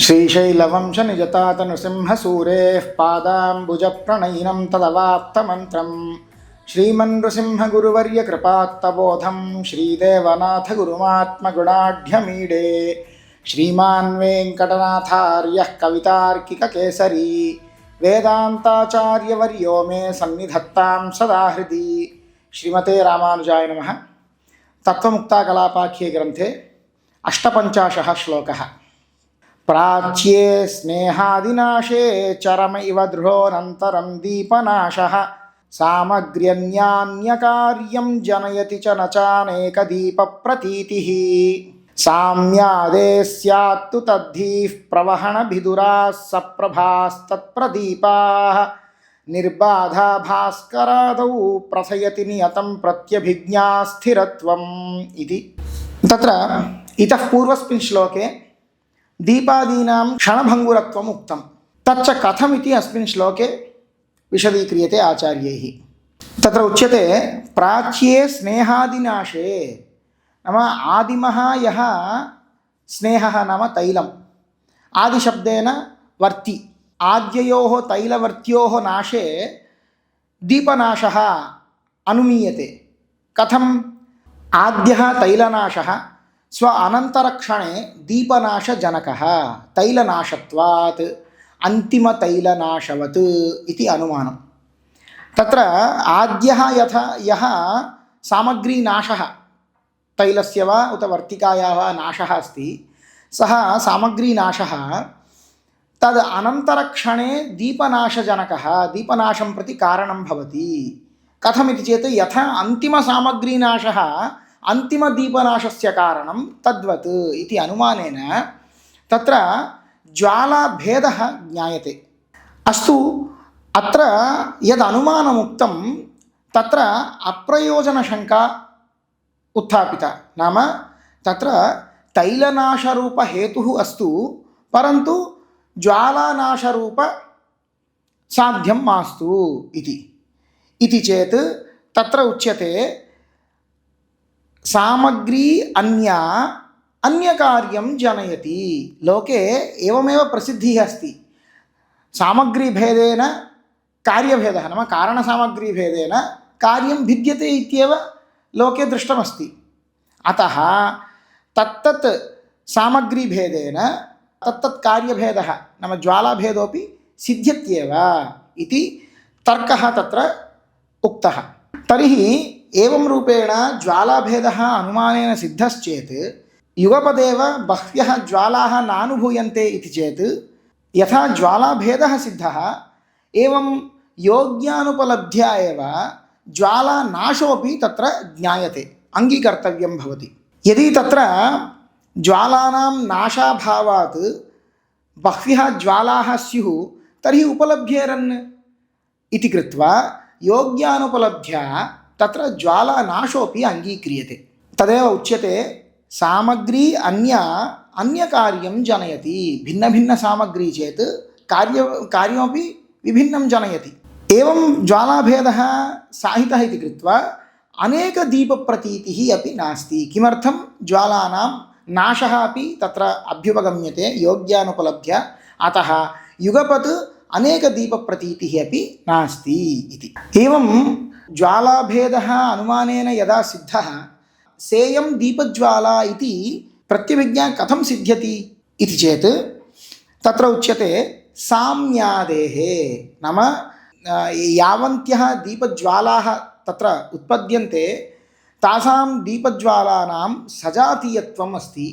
श्रीशैलवंशनिजतातनृसिंहसूरेः पादाम्बुजप्रणयिनं तदवाप्तमन्त्रं श्रीमन्नृसिंहगुरुवर्यकृपात्तबोधं श्रीदेवनाथगुरुमात्मगुणाढ्यमीडे श्रीमान् वेङ्कटनाथार्यः कवितार्किककेसरी वेदान्ताचार्यवर्यो मे सन्निधत्तां सदा हृदि। श्रीमते रामानुजाय नमः। तत्त्वमुक्ताकलापाख्ये ग्रन्थे अष्टपञ्चाशः श्लोकः। प्राच्ये स्नेहादिनाशे चरम इव दृढोऽनन्तरं दीपनाशः सामग्र्यन्यान्यकार्यं जनयति च न चानेकदीपप्रतीतिः साम्यादे स्यात्तु तद्धीः प्रवहणभिदुराः सप्रभास्तत्प्रदीपाः निर्बाधा भास्करादौ प्रथयति नियतं प्रत्यभिज्ञास्थिरत्वम् इति। तत्र इतः पूर्वस्मिन् श्लोके दीपादीनां क्षणभङ्गुरत्वम् उक्तं। तच्च कथमिति अस्मिन् श्लोके विशदीक्रियते आचार्यैः। तत्र उच्यते प्राच्ये स्नेहादिनाशे, नाम आदिमः यः स्नेहः नाम तैलम्, आदिशब्देन वर्ति, आद्ययोः तैलवर्त्योः नाशे दीपनाशः अनुमीयते। कथम्? आद्यः तैलनाशः स्व अनन्तरक्षणे दीपनाशजनकः तैलनाशत्वात् अन्तिमतैलनाशवत् इति अनुमानं। तत्र आद्यः यः सामग्रीनाशः तैलस्य वा उत वर्तिकायाः वा नाशः अस्ति, सः सामग्रीनाशः तद् अनन्तरक्षणे दीपनाशजनकः, दीपनाशं प्रति कारणं भवति। कथमिति चेत् यथा अन्तिमसामग्रीनाशः अन्तिमदीपनाशस्य कारणं तद्वत् इति अनुमानेन तत्र ज्वालाभेदः ज्ञायते। अस्तु, अत्र यद् अनुमानमुक्तं तत्र अप्रयोजनशङ्का उत्थापिता। नाम तत्र तैलनाशरूपहेतुः अस्तु, परन्तु ज्वालानाशरूपसाध्यं मास्तु इति चेत् तत्र उच्यते सामग्री अन्यकार्यं जनयति। लोके एवमेव प्रसिद्धिः अस्ति। सामग्रीभेदेन कार्यभेदः, नाम कारणसामग्रीभेदेन कार्यं भिद्यते इत्येव लोके दृष्टमस्ति। अतः तत्तत् सामग्रीभेदेन तत्तत् कार्यभेदः नाम ज्वालाभेदोऽपि सिद्ध्यत्येव इति तर्कः तत्र उक्तः। तर्हि एवं रूपेण ज्वालाभेदः अनुमानेन सिद्धश्चेत् युगपदेव बह्व्यः ज्वालाः नानुभूयन्ते इति चेत् यथा ज्वालाभेदः सिद्धः एवं योग्यानुपलब्ध्या एव ज्वालानाशोऽपि तत्र ज्ञायते, अङ्गीकर्तव्यं भवति। यदि तत्र ज्वालानां नाशाभावात् बह्व्यः ज्वालाः स्युः तर्हि उपलभ्येरन् इति कृत्वा योग्यानुपलब्ध्या तत्र ज्वालानाशोऽपि अङ्गीक्रियते। तदेव उच्यते सामग्री अन्यकार्यं जनयति। भिन्नभिन्नसामग्री चेत् कार्यमपि विभिन्नं जनयति। एवं ज्वालाभेदः साहितः इति कृत्वा अनेकदीपप्रतीतिः अपि नास्ति। किमर्थं? ज्वालानां नाशः अपि तत्र अभ्युपगम्यते योग्यानुपलब्ध्या, अतः युगपत् अनेकदीपप्रतीतिः अपि नास्ति इति। एवं ज्वालाभेदः अनुमानेन यदा सिद्धः, सेयं दीपज्वाला इति प्रत्यभिज्ञा कथं सिद्ध्यति इति चेत् तत्र उच्यते साम्यादेः, नाम यावन्त्यः दीपज्वालाः तत्र उत्पद्यन्ते तासां दीपज्वालानां सजातीयत्वम् अस्ति।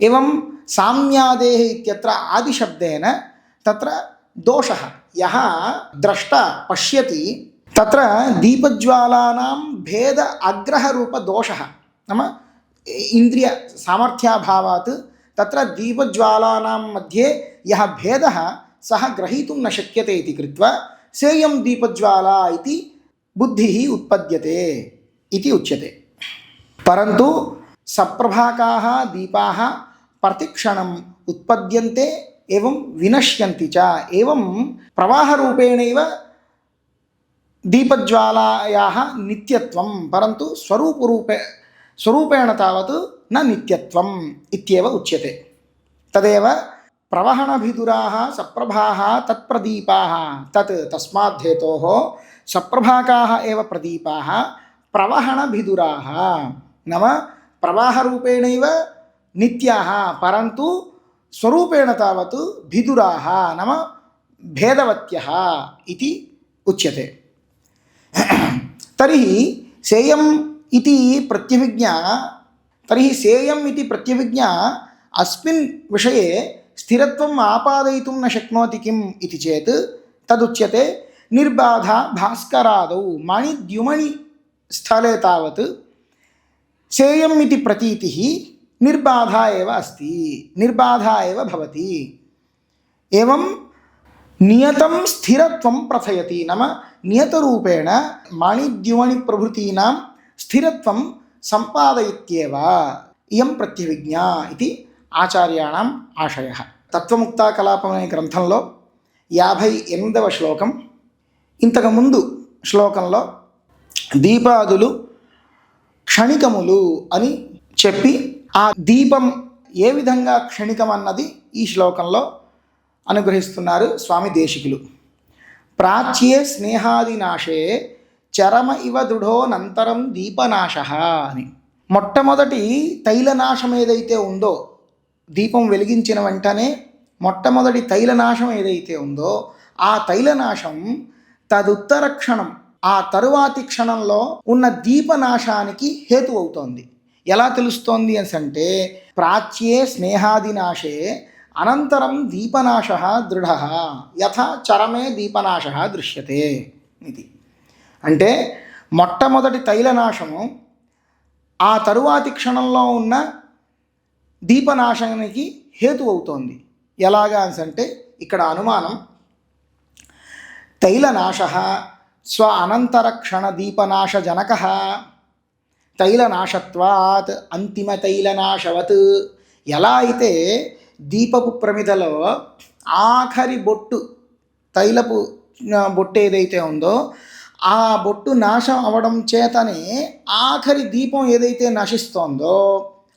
एवं साम्यादेः इत्यत्र आदिशब्देन तत्र दोषः, यः द्रष्टा पश्यति तत्र दीपज्वालानां भेद अग्रहरूपदोषः, नाम इन्द्रियसामर्थ्याभावात् तत्र दीपज्वालानां मध्ये यः भेदः सः ग्रहीतुं न शक्यते इति कृत्वा सेयं दीपज्वाला इति बुद्धिः उत्पद्यते इति उच्यते। परन्तु सप्रभाकाः दीपाः प्रतिक्षणम् उत्पद्यन्ते एवं विनश्यन्ति च। एवं प्रवाहरूपेणैव दीपज्वालायाः नित्यत्वं, परन्तु स्वरूपेण तावत् न नित्यत्वम् इत्येव उच्यते। तदेव ప్రవహణభిదురాः సప్రభాः తత్ప్రదీపాः తత్ తస్మాద్ధేతోः సప్రభాకాः ఏవ ప్రదీపాः ప్రవహణభిదురాः నామ ప్రవాహరూపేణైవ నిత్యాः పరంతు స్వరూపేణ తావత్ భిదురాः నామ భేదవత్యः इति उच्यते। तर्हि सेयम् इति प्रत्यभिज्ञा अस्मिन् विषये स्थिरत्वम् आपादयितुं न शक्नोति किम् इति चेत् तदुच्यते निर्बाधा भास्करादौ मणिद्युमणि स्थले तावत् सेयम् इति प्रतीतिः निर्बाधा एव अस्ति, निर्बाधा एव भवति। एवं नियतं स्थिरत्वं प्रथयति नाम नियतरूपेण मणिद्युमणिप्रभृतीनां स्थिरत्वं सम्पादयत्येव इयं प्रत्यभिज्ञा इति आचार्याणाम् आशयः। तत्त्वमुक्ताकलापम् अने ग्रन्थंलो 58వ శ్లోకం। ఇంతకు ముందు శ్లోకంలో దీపాదులు క్షణికములు అని చెప్పి ఆ దీపం ఏ విధంగా క్షణికం అన్నది ఈ శ్లోకంలో అనుగ్రహిస్తున్నారు స్వామి దేశికులు। ప్రాచ్యే స్నేహాదినాశే చరమ ఇవ దృఢోనంతరం దీపనాశః అని। మొట్టమొదటి తైలనాశం ఏదైతే ఉందో, దీపం వెలిగించిన వెంటనే మొట్టమొదటి తైలనాశం ఏదైతే ఉందో ఆ తైలనాశం తదుత్తర క్షణం, ఆ తరువాతి క్షణంలో ఉన్న దీపనాశానికి హేతు అవుతోంది। ఎలా తెలుస్తోంది అంటే ప్రాచ్యే స్నేహాదినాశే అనంతరం దీపనాశః దృఢః యథా చరమే దీపనాశః దృశ్యతే ఇది। అంటే మొట్టమొదటి తైలనాశము ఆ తరువాతి క్షణంలో ఉన్న దీపనాశానికి హేతు అవుతోంది। ఎలాగా అంటే ఇక్కడ అనుమానం తైలనాశః స్వ అనంతర క్షణ దీపనాశ జనకః తైలనాశత్వాత్ అంతిమ తైలనాశవత్। ఎలా అయితే దీపపు ప్రమిదలో ఆఖరి బొట్టు, తైలపు బొట్టు ఏదైతే ఉందో ఆ బొట్టు నాశం అవడం చేతనే ఆఖరి దీపం ఏదైతే నశిస్తోందో,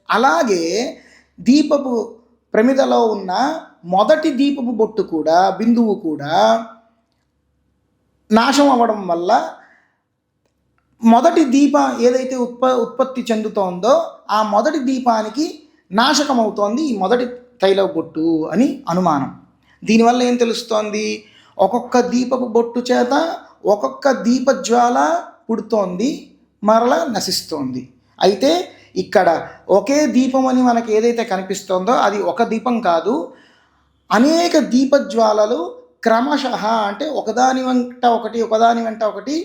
అలాగే దీపపు ప్రమిదలో ఉన్న మొదటి దీపపు బొట్టు కూడా, బిందువు కూడా నాశం అవ్వడం వల్ల మొదటి దీపం ఏదైతే ఉత్పత్తి చెందుతోందో ఆ మొదటి దీపానికి నాశకమవుతోంది ఈ మొదటి తైల బొట్టు అని అనుమానం। దీనివల్ల ఏం తెలుస్తోంది? ఒక్కొక్క దీపపు బొట్టు చేత ఒక్కొక్క దీపజ్వాల పుడుతోంది, మరలా నశిస్తోంది। అయితే ఇక్కడ ఒకే దీపం అని మనకు ఏదైతే కనిపిస్తోందో అది ఒక దీపం కాదు, అనేక దీపజ్వాలలు క్రమశః అంటే ఒకదాని వెంట ఒకటి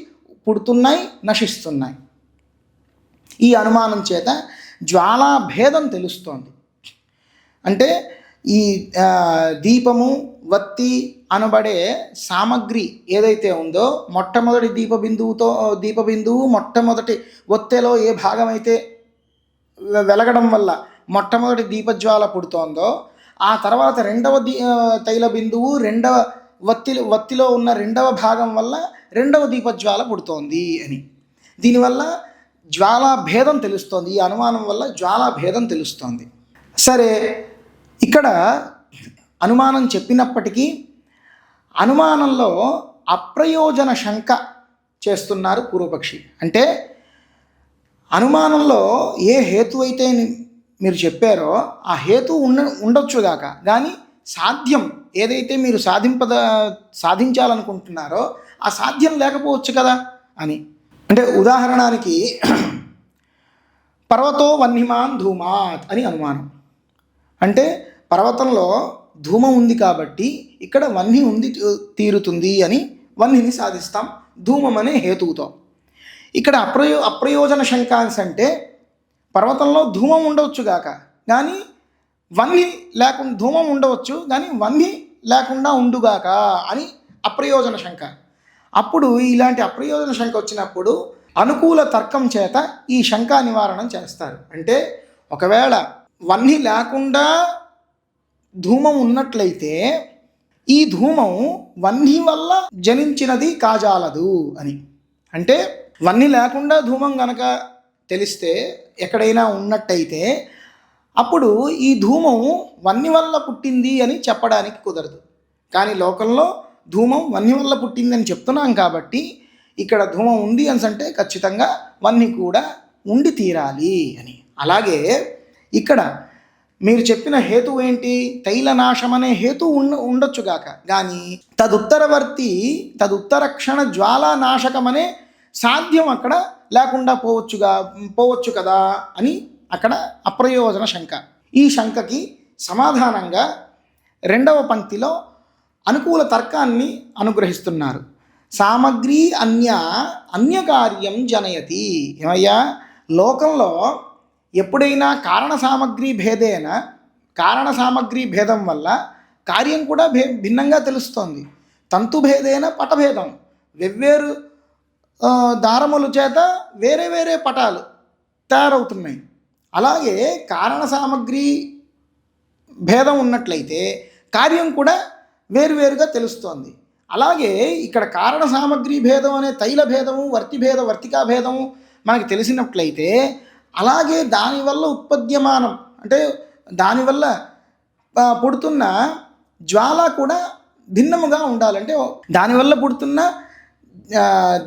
పుడుతున్నాయి, నశిస్తున్నాయి। ఈ అనుమానం చేత జ్వాలా భేదం తెలుస్తోంది। అంటే ఈ దీపము, వత్తి అనబడే సామగ్రి ఏదైతే ఉందో మొట్టమొదటి దీపబిందువు మొట్టమొదటి ఒత్తెలో ఏ భాగం అయితే వెలగడం వల్ల మొట్టమొదటి దీపజ్వాల పుడుతోందో ఆ తర్వాత రెండవ తైల బిందువు రెండవ వత్తిలో ఉన్న రెండవ భాగం వల్ల రెండవ దీపజ్వాల పుడుతోంది అని। దీనివల్ల జ్వాలా భేదం తెలుస్తోంది, ఈ అనుమానం వల్ల జ్వాలా భేదం తెలుస్తోంది। సరే, ఇక్కడ అనుమానం చెప్పినప్పటికీ అనుమానంలో అప్రయోజన శంక చేస్తున్నారు పూర్వపక్షి। అంటే అనుమానంలో ఏ హేతు అయితే మీరు చెప్పారో ఆ హేతు ఉండొచ్చుగాక, కానీ సాధ్యం ఏదైతే మీరు సాధించాలనుకుంటున్నారో ఆ సాధ్యం లేకపోవచ్చు కదా అని। అంటే ఉదాహరణకి పర్వతో వహ్నిమాన్ ధూమాత్ అని అనుమానం। అంటే పర్వతంలో ధూమం ఉంది కాబట్టి ఇక్కడ వహ్ని ఉంది తీరుతుంది అని వహ్నిని సాధిస్తాం ధూమం అనే హేతువుతో। ఇక్కడ అప్రయోజన శంకాన్స్ అంటే పర్వతంలో ధూమం ఉండవచ్చుగాక, కానీ వహ్ని లేకుండా, ధూమం ఉండవచ్చు కానీ వహ్ని లేకుండా ఉండుగాక అని అప్రయోజన శంక। అప్పుడు ఇలాంటి అప్రయోజన శంక వచ్చినప్పుడు అనుకూల తర్కం చేత ఈ శంకా నివారణం చేస్తారు। అంటే ఒకవేళ వహ్ని లేకుండా ధూమం ఉన్నట్లయితే ఈ ధూమం వహ్ని వల్ల జనించినది కాజాలదు అని। అంటే వహ్ని లేకుండా ధూమం గనక తెలిస్తే ఎక్కడైనా ఉన్నట్టయితే అప్పుడు ఈ ధూమం వన్ని వల్ల పుట్టింది అని చెప్పడానికి కుదరదు. కానీ లోకంలో ధూమం వన్ని వల్ల పుట్టింది అని చెప్తున్నాం కాబట్టి ఇక్కడ ధూమం ఉంది అని అంటే ఖచ్చితంగా వన్ని కూడా ఉండి తీరాలి అని. అలాగే ఇక్కడ మీరు చెప్పిన హేతు ఏంటి? తైలనాశం అనే హేతు ఉండొచ్చుగాక, కానీ తదుత్తరక్షణ జ్వాలానాశకం అనే సాధ్యం అక్కడ లేకుండా పోవచ్చు కదా అని అక్కడ అప్రయోజన శంక. ఈ శంకకి సమాధానంగా రెండవ పంక్తిలో అనుకూల తర్కాన్ని అనుగ్రహిస్తున్నారు. సామగ్రి అన్యకార్యం జనయతి. ఏమయ్యా, లోకంలో ఎప్పుడైనా కారణ సామగ్రి భేదం వల్ల కార్యం కూడా భిన్నంగా తెలుస్తోంది. తంతుభేదేన పటభేదం, వెవ్వేరు దారముల చేత వేరే వేరే పటాలు తయారవుతున్నాయి. అలాగే కారణ సామగ్రి భేదం ఉన్నట్లయితే కార్యం కూడా వేరువేరుగా తెలుస్తోంది. అలాగే ఇక్కడ కారణ సామగ్రి భేదం అనే తైల భేదము, వర్తికా భేదము మనకి తెలిసినట్లయితే, అలాగే దానివల్ల ఉత్పద్యమానం అంటే దానివల్ల పుడుతున్న జ్వాల కూడా భిన్నముగా ఉండాలంటే దానివల్ల పుడుతున్న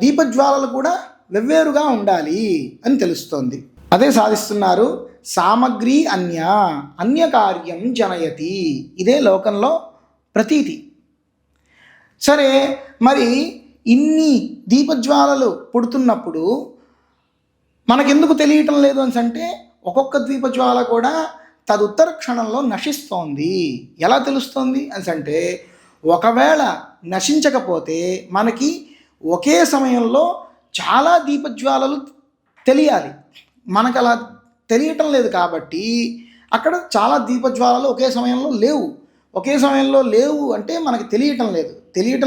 దీపజ్వాలలు కూడా వెవ్వేరుగా ఉండాలి అని తెలుస్తోంది. అదే సాధిస్తున్నారు. సామగ్రి అన్య కార్యం జనయతి. ఇదే లోకంలో ప్రతీతి. సరే, మరి ఇన్ని దీపజ్వాలలు పుడుతున్నప్పుడు మనకెందుకు తెలియటం లేదు అని అంటే, ఒక్కొక్క దీపజ్వాల కూడా తదుత్తర క్షణంలో నశిస్తోంది. ఎలా తెలుస్తోంది అని అంటే, ఒకవేళ నశించకపోతే మనకి ఒకే సమయంలో చాలా దీపజ్వాలలు తెలియాలి. మనకు అలా తెలియటం లేదు కాబట్టి అక్కడ చాలా దీపజ్వాలలు ఒకే సమయంలో లేవు అంటే మనకి తెలియటం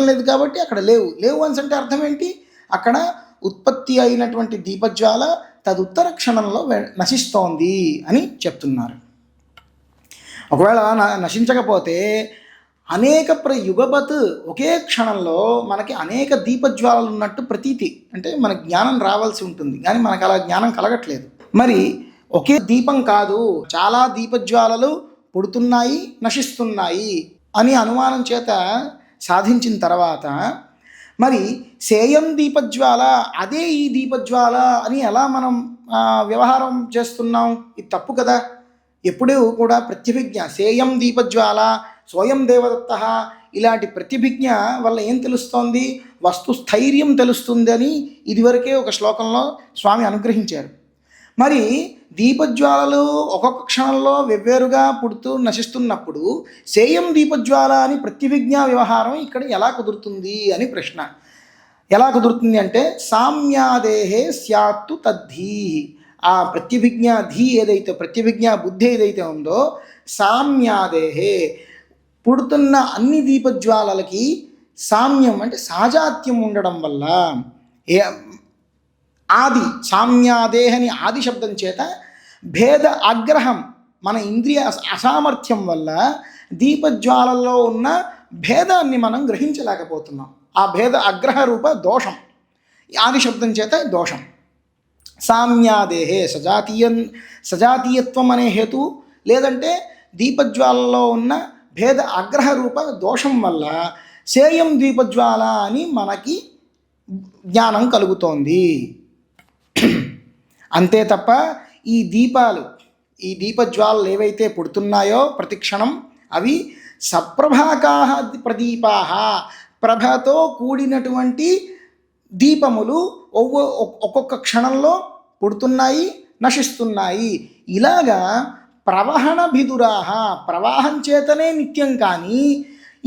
లేదు కాబట్టి అక్కడ లేవు అని అంటే అర్థం ఏంటి? అక్కడ ఉత్పత్తి అయినటువంటి దీపజ్వాల తదుత్తర క్షణంలో నశిస్తోంది అని చెప్తున్నారు. ఒకవేళ నశించకపోతే అనేక యుగపత్ ఒకే క్షణంలో మనకి అనేక దీపజ్వాలలు ఉన్నట్టు ప్రతీతి, అంటే మనకి జ్ఞానం రావాల్సి ఉంటుంది, కానీ మనకు అలా జ్ఞానం కలగట్లేదు. మరి ఒకే దీపం కాదు, చాలా దీపజ్వాలలు పుడుతున్నాయి, నశిస్తున్నాయి అని అనుమానం చేత సాధించిన తర్వాత మరి సేయం దీపజ్వాల అదే ఈ దీపజ్వాల అని ఎలా మనం వ్యవహారం చేస్తున్నాం? ఇది తప్పు కదా. ఎప్పుడూ కూడా ప్రత్యభిజ్ఞ సేయం దీపజ్వాల స్వయం దేవదత్త ఇలాంటి ప్రతిభిజ్ఞ వల్ల ఏం తెలుస్తోంది? వస్తు స్థైర్యం తెలుస్తుంది అని ఇదివరకే ఒక శ్లోకంలో స్వామి అనుగ్రహించారు. మరి దీపజ్వాలలు ఒక్కొక్క క్షణంలో వెవ్వేరుగా పుడుతూ నశిస్తున్నప్పుడు సేయం దీపజ్వాల అని ప్రతిభిజ్ఞా వ్యవహారం ఇక్కడ ఎలా కుదురుతుంది అని ప్రశ్న. ఎలా కుదురుతుంది అంటే, సామ్యాదేహే స్యాత్తు తద్ధీ. ఆ ప్రతిభిజ్ఞా ప్రతిభిజ్ఞా బుద్ధి ఏదైతే ఉందో, సామ్యాదేహే పుడుతున్న అన్ని దీపజ్వాలలకి సామ్యం అంటే సాజాత్యం ఉండడం వల్ల, ఆది సామ్యాదేహని ఆది శబ్దం చేత భేద ఆగ్రహం మన ఇంద్రియ అసామర్థ్యం వల్ల దీపజ్వాలలో ఉన్న భేదాన్ని మనం గ్రహించలేకపోతున్నాం. ఆ భేద అగ్రహ రూప దోషం, ఆది శబ్దం చేత దోషం. సామ్యాదేహే సజాతీయత్వం అనే హేతు, లేదంటే దీపజ్వాలలో ఉన్న భేద అగ్రహ రూప దోషం వల్ల సేయం దీపజ్వాల అని మనకి జ్ఞానం కలుగుతోంది. అంతే తప్ప ఈ దీపజ్వాలలు ఏవైతే పుడుతున్నాయో ప్రతిక్షణం అవి సప్రభాకాహ ప్రదీపాహ, ప్రభతో కూడినటువంటి దీపములు ఒక్కొక్క క్షణంలో పుడుతున్నాయి, నశిస్తున్నాయి. ఇలాగా ప్రవహణ భిదురాహ, ప్రవాహం చేతనే నిత్యం, కానీ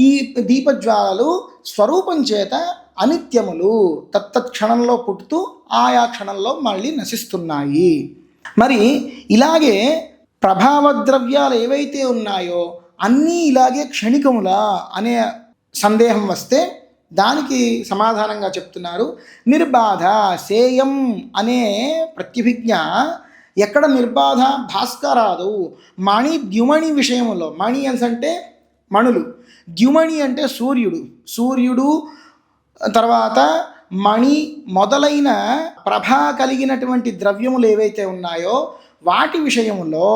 ఈ దీపజ్వాలలు స్వరూపం చేత అనిత్యములు, తత్తక్షణంలో పుట్టుతూ ఆయా క్షణంలో మళ్ళీ నశిస్తున్నాయి. మరి ఇలాగే ప్రభావ ద్రవ్యాలు ఏవైతే ఉన్నాయో అన్నీ ఇలాగే క్షణికములా అనే సందేహం వస్తే దానికి సమాధానంగా చెప్తున్నారు. నిర్బాధ సేయం అనే ప్రత్యభిజ్ఞ ఎక్కడ నిర్బాధ? భాస్కరాదు మణి ద్యుమణి విషయంలో. మణి అంటే మణులు, ద్యుమణి అంటే సూర్యుడు తర్వాత మణి మొదలైన ప్రభా కలిగినటువంటి ద్రవ్యములు ఏవైతే ఉన్నాయో వాటి విషయంలో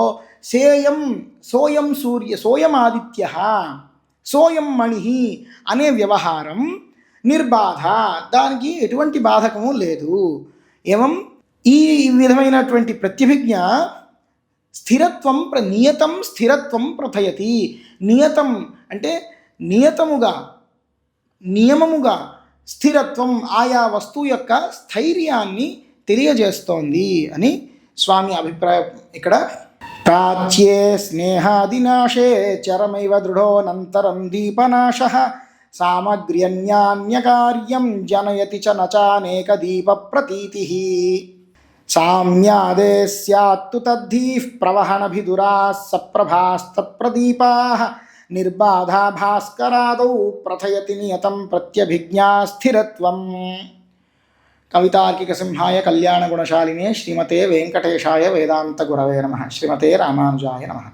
సోయం సూర్య సోయం ఆదిత్య సోయం మణి అనే వ్యవహారం నిర్బాధ, దానికి ఎటువంటి బాధకము లేదు. ఏవం ఈ విధమైనటువంటి ప్రత్యభిజ్ఞ స్థిరత్వం నియతం స్థిరత్వం ప్రథయతి. నియతం అంటే నియతముగా నియమముగా స్థిరత్వం ఆయా వస్తువు యొక్క స్థైర్యాన్ని తెలియజేస్తోంది అని స్వామి అభిప్రాయం. ఇక్కడ ప్రాచ్యే స్నేహాదినాశే చరమైవ దృఢోనంతరం దీపనాశ సామగ్ర్యన్యాన్యకార్యం జనయతి చ నచానేక దీప ప్రతీతి సామ్యాదే స్యాత్తు తద్ధీః ప్రవహణభిదురాः సప్రభాస్తత్ప్రదీపాः నిర్బాధా భాస్కరాదౌ ప్రథయతి నియతం ప్రత్యభిజ్ఞా స్థిరత్వం. కవితార్కిక సింహాయ కళ్యాణ గుణశాలినే శ్రీమతే వెంకటేశాయ వేదాంత గురవే నమః. శ్రీమతే రామానుజాయ నమః.